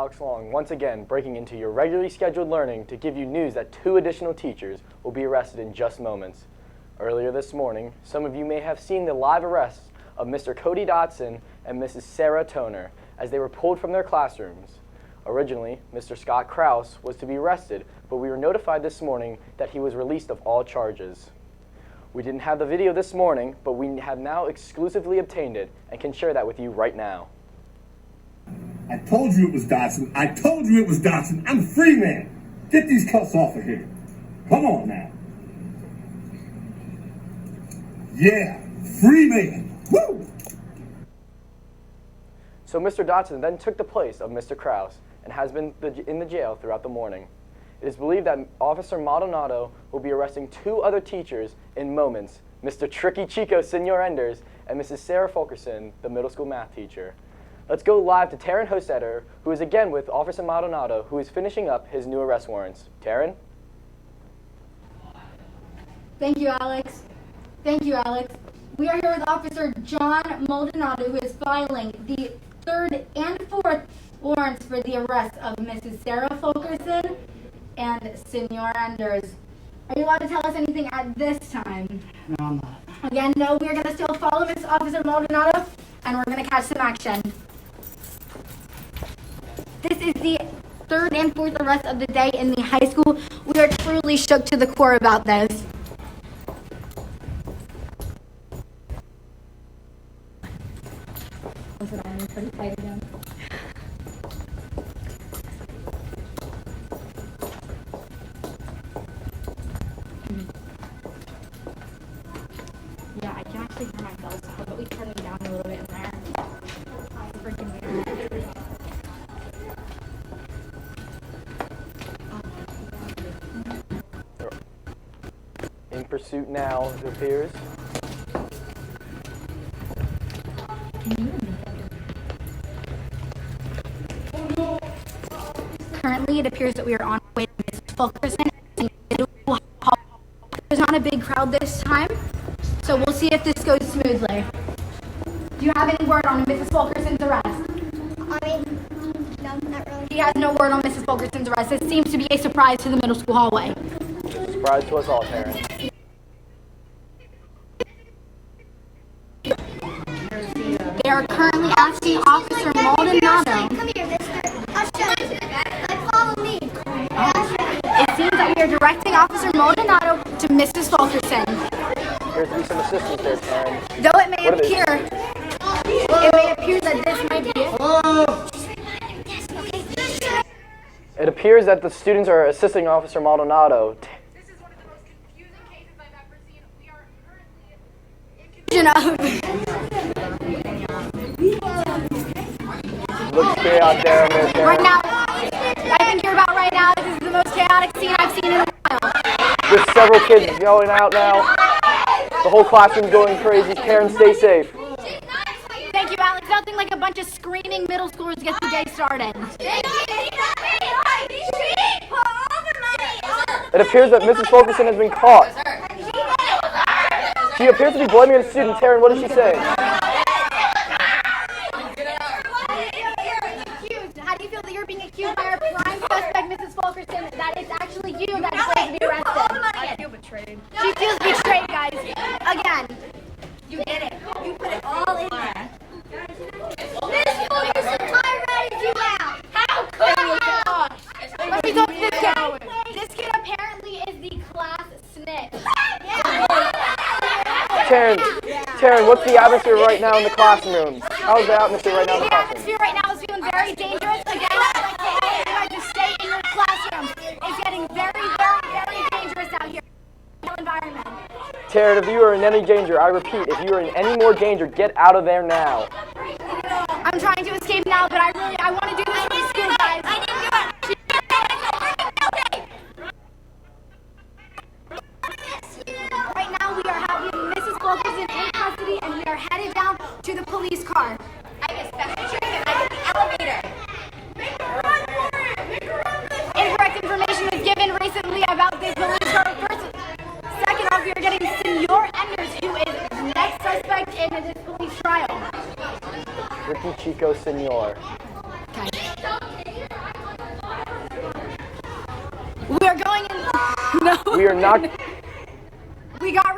Alex Long, once again breaking into your regularly scheduled learning to give you news that 2 additional teachers will be arrested in just moments. Earlier this morning, some of you may have seen the live arrests of Mr. Cody Dotson and Mrs. Sarah Toner as they were pulled from their classrooms. Originally, Mr. Scott Krause was to be arrested, but we were notified this morning that he was released of all charges. We didn't have the video this morning, but we have now exclusively obtained it and can share that with you right now. I told you it was Dotson. I told you it was Dotson. I'm a free man. Get these cuffs off of here. Come on now. Yeah, free man. Woo! So Mr. Dotson then took the place of Mr. Krause and has been in the jail throughout the morning. It is believed that Officer Maldonado will be arresting 2 other teachers in moments, Mr. Tricky Chico Senor Enders and Mrs. Sarah Fulkerson, the middle school math teacher. Let's go live to Taryn Hostetter, who is again with Officer Maldonado, who is finishing up his new arrest warrants. Taryn? Thank you, Alex. We are here with Officer John Maldonado, who is filing the 3rd and 4th warrants for the arrest of Mrs. Sarah Fulkerson and Senor Enders. Are you allowed to tell us anything at this time? No, I'm not. Again, no, we're going to still follow Miss Officer Maldonado, and we're going to catch some action. This is the 3rd and 4th arrest of the day in the high school. We are truly shook to the core about this. Yeah, I can actually hear myself, so how about we turn them down a little bit in there? I freaking hear it. In pursuit now, it appears. Currently, it appears that we are on our way to Mrs. Fulkerson. There's not a big crowd this time, so we'll see if this goes smoothly. Do you have any word on Mrs. Fulkerson's arrest? No, not really. He has no word on Mrs. Fulkerson's arrest. This seems to be a surprise to the middle school hallway. It's a surprise to us all, Taryn. They are currently asking Officer Maldonado. Come here, mister. I'll show you. Like, follow me. It seems that we are directing Officer Maldonado to Mrs. Fulkerson. Appears to be some assistance there, Taryn. Though it may What are they- appear that this might be it. It appears that the students are assisting Officer Maldonado. This is one of the most confusing cases I've ever seen. We are currently Looks chaotic down there, Taryn. Right now, I think you're about right now. This is the most chaotic scene I've seen in a while. There's several kids going out now. The whole classroom's going crazy. Taryn, stay safe. Thank you, Alex. Nothing like a bunch of screaming middle schoolers to get the day started. It appears that Mrs. Fulkerson has been caught. She appears to be blaming a student. Taryn, what is she saying? How do you feel that you're being accused by our prime suspect, Mrs. Fulkerson, that it's actually you that is going to be arrested? I feel betrayed. She feels betrayed, guys. Again. You did it. You put it all in there. Miss Fulkerson, I ratted you out. How could you? Let me talk to this kid. This kid apparently is the class snitch. Taryn, what's the atmosphere right now in the classroom? How's the atmosphere right now in the The classroom? atmosphere right now is feeling very dangerous. Again, I'd like to tell you guys to stay in your classroom. It's getting very, very, very dangerous out here. Environment. Taryn, if you are in any danger, I repeat, if you are in any more danger, get out of there now. I'm trying to escape now, but I want to do this for the school, guys. Right now, we are having Mrs. Fulkerson in custody, and we are headed down to the police car. I get special treatment. I get the elevator. Incorrect information was given recently about the police car. First, second off, we are getting Senor Enders, who is the next suspect in this police trial. Ricky Chico Senor. Okay. We are not. We got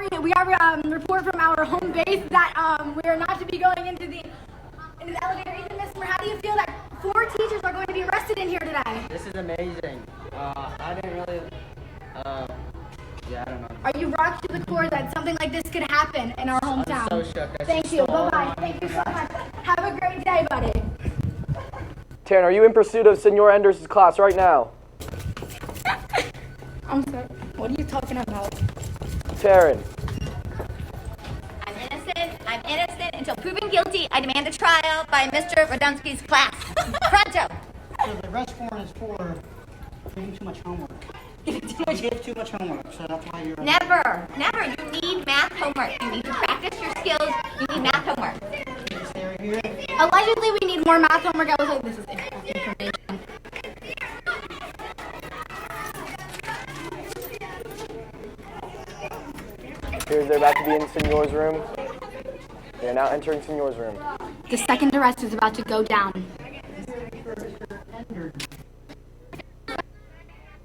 report from our home base that we are not to be going into the elevator. Ethan, Miss Moore, how do you feel that 4 teachers are going to be arrested in here today? This is amazing. I didn't really, yeah, I don't know. Are you rocked to the core that something like this could happen in our hometown? I'm so shook. This Thank is you. so Bye-bye. Thank you so much. Have a great day, buddy. Taryn, are you in pursuit of Senor Enders' class right now? I'm sorry. What are you talking about? Taryn. I'm innocent until proven guilty. I demand a trial by Mr. Radomski's class. Pronto. So the arrest warrant is for giving too much homework. You gave too much homework, so that's why you're... Never. You need math homework. You need to practice your skills. You need math homework. Stay right here. Allegedly, we need more math homework. I was like, this is information. Here's they're about to be in Senor's room. They are now entering Senor's room. The second arrest is about to go down.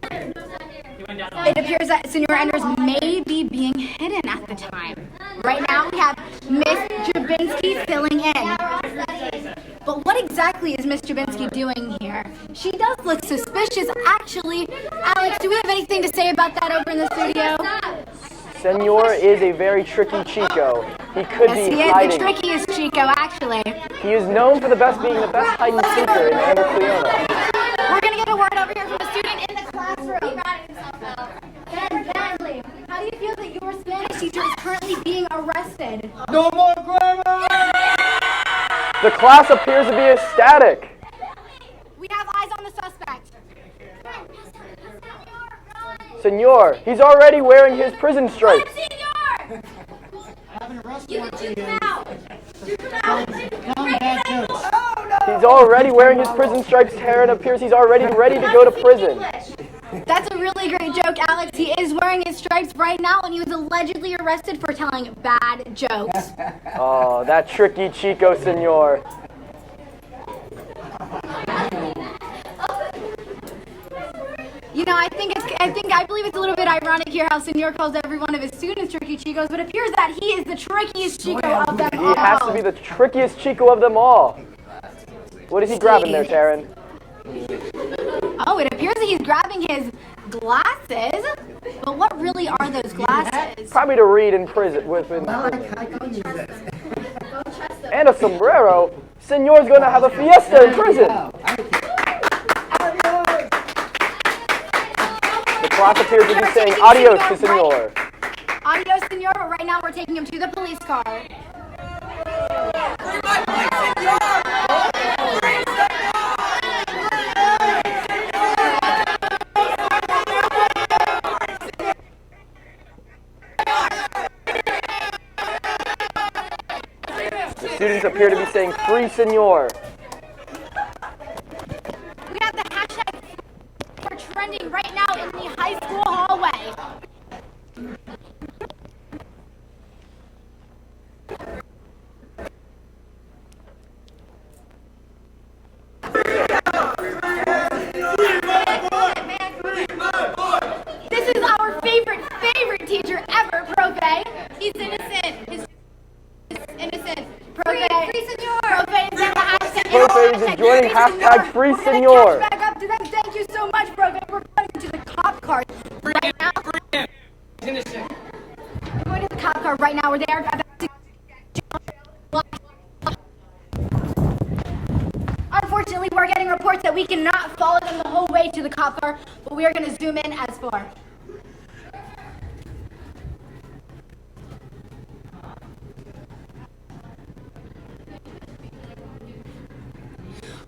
It appears that Senor Enders may be being hidden at the time. Right now, we have Miss Jabinski filling in. But what exactly is Miss Jabinski doing here? She does look suspicious, actually. Alex, do we have anything to say about that over in the studio? Senor is a very tricky Chico. He could Yes, be he is hiding. the trickiest Chico, actually. He is known for being the best hide and seeker in Anacleona. We're going to get a word over here from a student in the classroom. Ben Bentley, how do you feel that your Spanish teacher is currently being arrested? No more grammar! The class appears to be ecstatic. We have eyes on the suspect. Senor, he's already wearing his prison stripes. I have an arrest warrant for you. Telling bad jokes. He's already wearing his prison stripes. Taryn appears he's already ready to go to prison. That's a really great joke, Alex. He is wearing his stripes right now, and he was allegedly arrested for telling bad jokes. Oh, that tricky Chico, Senor. You know, I believe it's a little bit ironic here how Senor calls every one of his students tricky Chicos, but it appears that he is the trickiest Chico of them all. He has to be the trickiest Chico of them all. What is he grabbing there, Taryn? Oh, it appears that he's grabbing his glasses. But what really are those glasses? Probably to read in prison. And a sombrero. Senor's going to have a fiesta in prison. The class appears to be saying adios to Senor. Adios, Senor, but right now we're taking him to the police car. The students appear to be saying free Senor. We have the hashtag for trending right now in the high school hallway. This is our favorite teacher ever, Profe. He's innocent. He's innocent. Profe. Free Senor. Profe is in the hashtag. Profe is joining hashtag free We're gonna Senor. catch back up to them. Thank you so much, Profe. We're going to the cop car right now. We're going to the cop car right now. We're there. Unfortunately, we're getting reports that we cannot follow them the whole way to the cop car, but we are going to zoom in as far.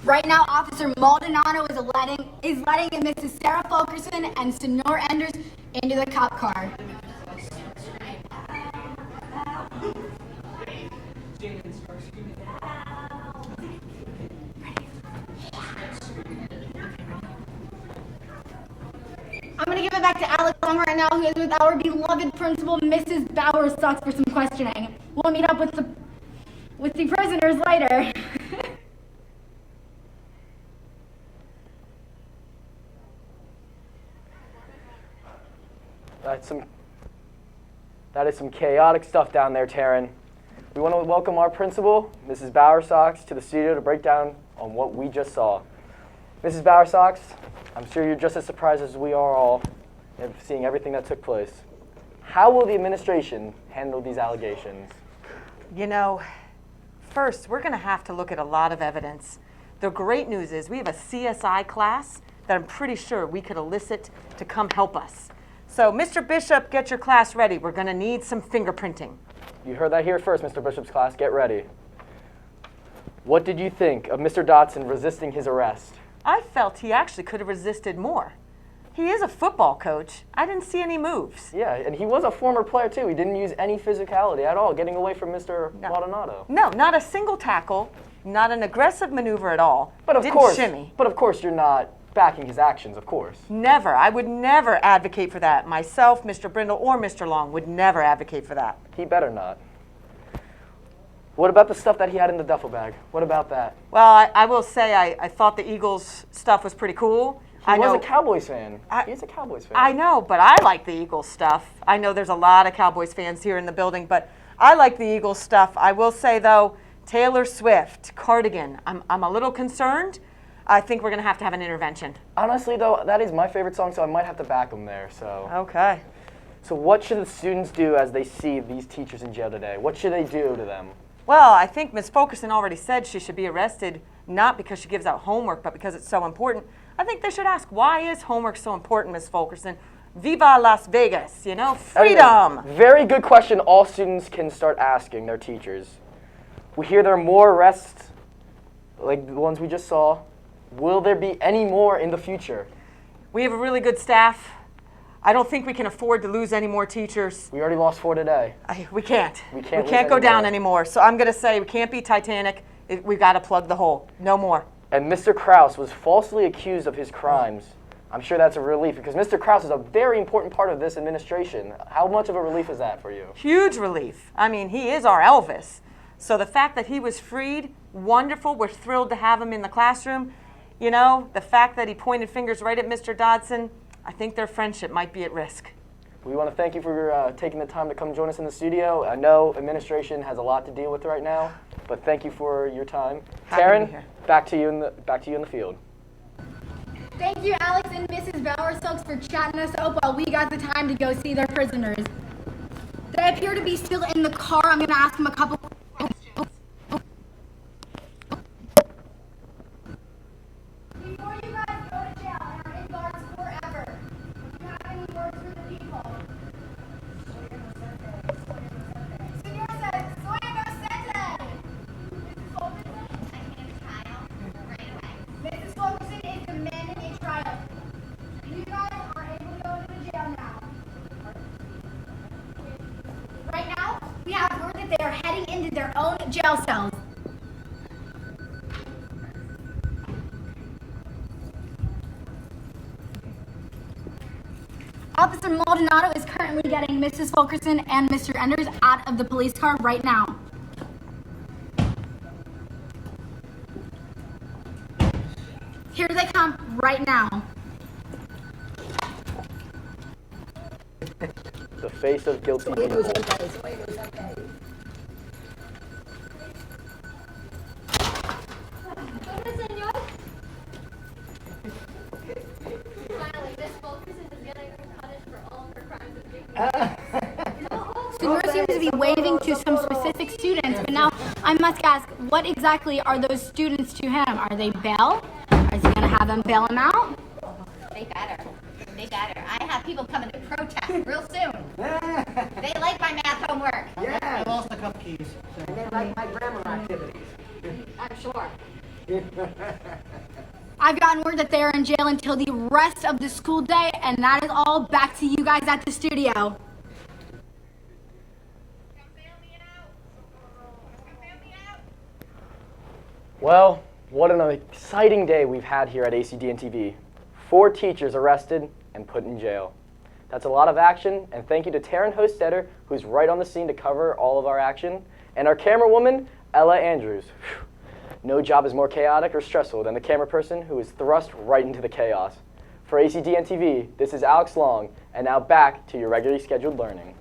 Right now, Officer Maldonado is letting in Mrs. Sarah Fulkerson and Senor Enders into the cop car. I'm going to give it back to Alex Long right now, who is with our beloved principal, Mrs. Bowersox, for some questioning. We'll meet up with the prisoners later. That is some chaotic stuff down there, Taryn. We want to welcome our principal, Mrs. Bowersox, to the studio to break down on what we just saw. Mrs. Bowersox, I'm sure you're just as surprised as we are all in seeing everything that took place. How will the administration handle these allegations? You know, first, we're going to have to look at a lot of evidence. The great news is we have a CSI class that I'm pretty sure we could elicit to come help us. So, Mr. Bishop, get your class ready. We're going to need some fingerprinting. You heard that here first, Mr. Bishop's class. Get ready. What did you think of Mr. Dotson resisting his arrest? I felt he actually could have resisted more. He is a football coach. I didn't see any moves. Yeah, and he was a former player, too. He didn't use any physicality at all, getting away from Mr. Maldonado. No, not a single tackle, not an aggressive maneuver at all. But of Didn't course, shimmy. But of course, you're not backing his actions, of course. Never. I would never advocate for that. Myself, Mr. Brindle, or Mr. Long would never advocate for that. He better not. What about the stuff that he had in the duffel bag? What about that? Well, I will say I thought the Eagles stuff was pretty cool. He was a Cowboys fan. He's a Cowboys fan. I know, but I like the Eagles stuff. I know there's a lot of Cowboys fans here in the building, but I like the Eagles stuff. I will say, though, Taylor Swift, Cardigan, I'm a little concerned. I think we're going to have an intervention. Honestly, though, that is my favorite song, so I might have to back him there. So. Okay. So what should the students do as they see these teachers in jail today? What should they do to them? Well, I think Ms. Fulkerson already said she should be arrested, not because she gives out homework, but because it's so important. I think they should ask, why is homework so important, Ms. Fulkerson? Viva Las Vegas, you know, freedom. Very good question all students can start asking their teachers. We hear there are more arrests, like the ones we just saw. Will there be any more in the future? We have a really good staff. I don't think we can afford to lose any more teachers. We already lost 4 today. We can't. We can't go down anymore. So I'm going to say we can't be Titanic. We've got to plug the hole. No more. And Mr. Krause was falsely accused of his crimes. I'm sure that's a relief because Mr. Krause is a very important part of this administration. How much of a relief is that for you? Huge relief. I mean, he is our Elvis. So the fact that he was freed, wonderful. We're thrilled to have him in the classroom. You know, the fact that he pointed fingers right at Mr. Dodson, I think their friendship might be at risk. We want to thank you for taking the time to come join us in the studio. I know administration has a lot to deal with right now, but thank you for your time. Taryn, back to you in the field. Thank you, Alex and Mrs. Bowersox, for chatting us up while we got the time to go see their prisoners. They appear to be still in the car. I'm going to ask them a couple questions. Before you guys go to jail and are in bars forever, do you have any words for the people? Senor says, soy inocente. Mrs. Fulkerson? Mrs. Fulkerson is demanding a trial. You guys are able to go into the jail now. Right now, we have word that they are heading into their own jail cells. Officer Maldonado is currently getting Mrs. Fulkerson and Mr. Enders out of the police car right now. Here they come right now. The face of guilty people. Senor seems to be waving to some specific students, but now I must ask, what exactly are those students to him? Are they bail? Is he going to have them bail him out? They better. They better. I have people coming to protest real soon. They like my math homework. I lost a couple keys. So. And they like my grammar activities. I'm sure. I've gotten word that they're in jail until the rest of the school day, and that is all. Back to you guys at the studio. Well, what an exciting day we've had here at ACDN-TV. 4 teachers arrested and put in jail. That's a lot of action, and thank you to Taryn Hostetter, who's right on the scene to cover all of our action, and our camerawoman, Ella Andrews. Whew. No job is more chaotic or stressful than the camera person who is thrust right into the chaos. For ACDN TV, this is Alex Long, and now back to your regularly scheduled learning.